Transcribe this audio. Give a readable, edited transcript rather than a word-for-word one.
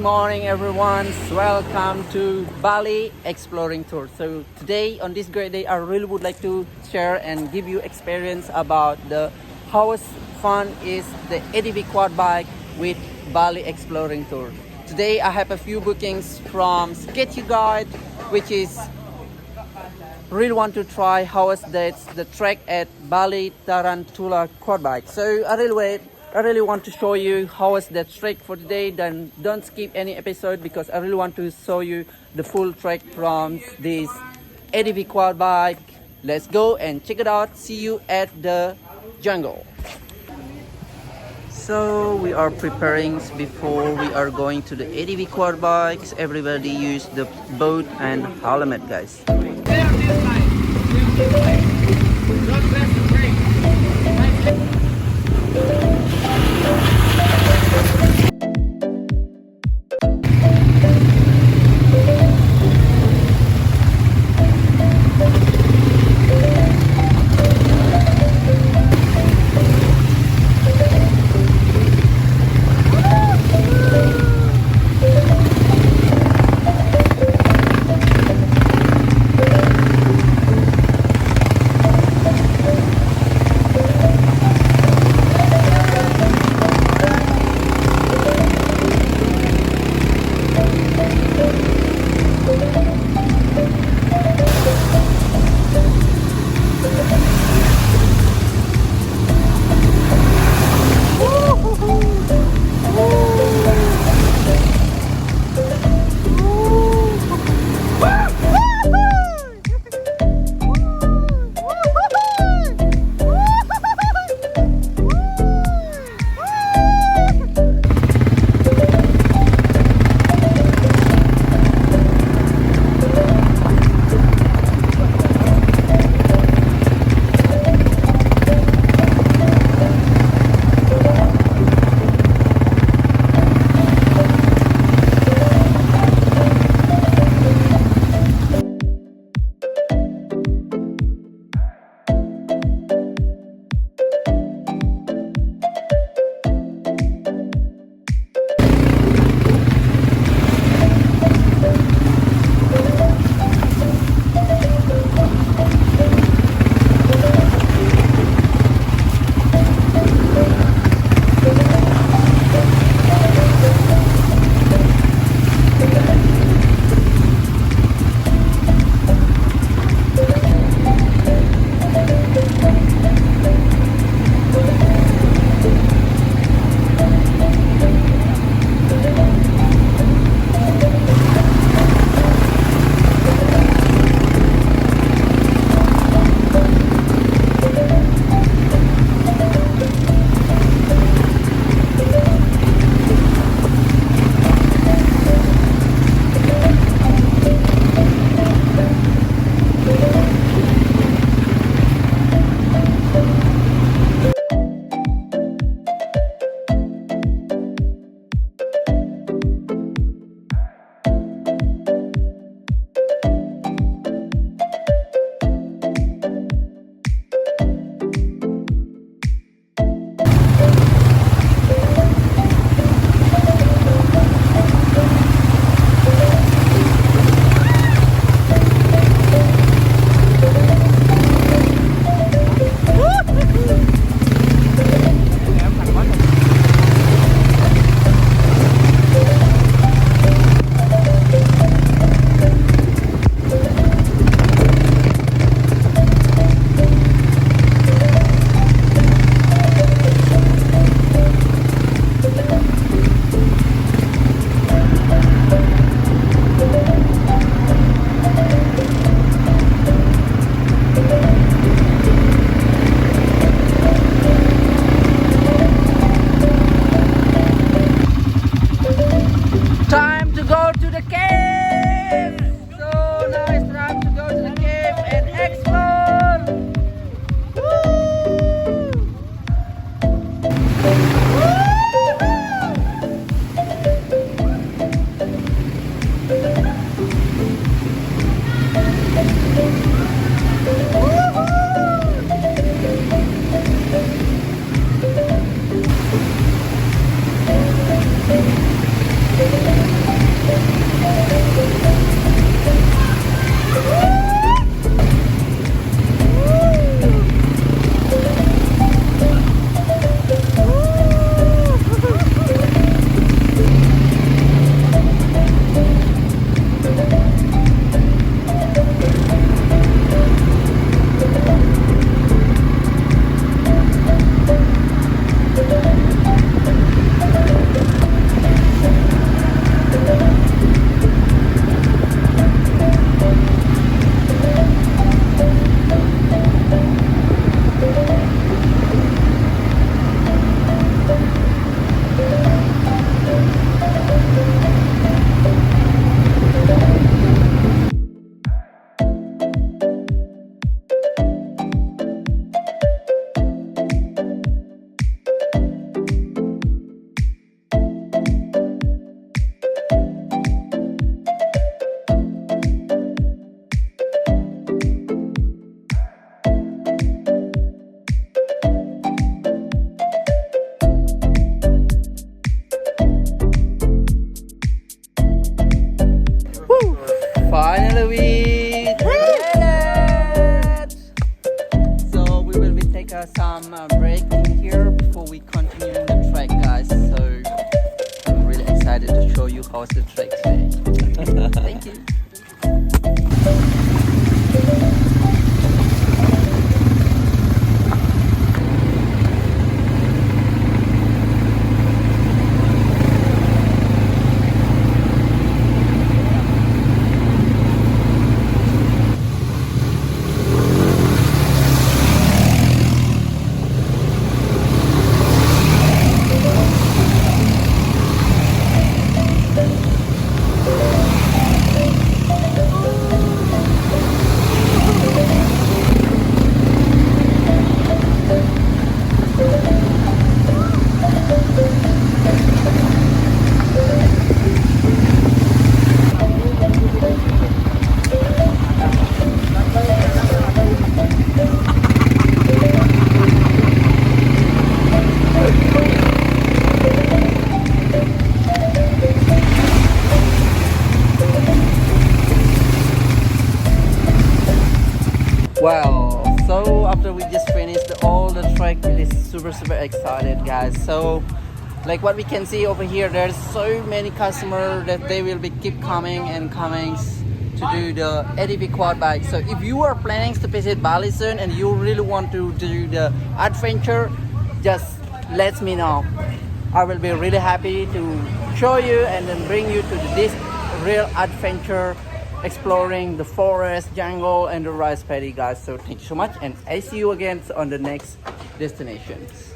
morning everyone. Welcome to Bali Exploring Tour. So today on this great day I really would like to share and give you experience about the how fun is the ATV quad bike with Bali Exploring Tour. Today I have a few bookings from Sketchy Guide, which is really want to try how is that's the trek at Bali Tarantula quad bike. So I really want to show you how is that trek for today. Then don't skip any episode because I really want to show you the full trek from this ATV quad bike. Let's go and check it out. See you at the jungle. So we are preparing before we are going to the ATV quad bikes. Everybody use the boat and helmet, guys. Finally we did it! So we will be taking some break in here before we continue the trek, guys. So I'm really excited to show you how's the trek today. Thank you. Well, so after we just finished all the trek, it is super excited, guys. So like what we can see over here, there's so many customers that they will be keep coming and coming to do the ATV quad bike. So if you are planning to visit Bali soon and you really want to do the adventure, just let me know. I will be really happy to show you and then bring you to this real adventure, exploring the forest, jungle, and the rice paddy, guys. So thank you so much, and I see you again on the next destinations.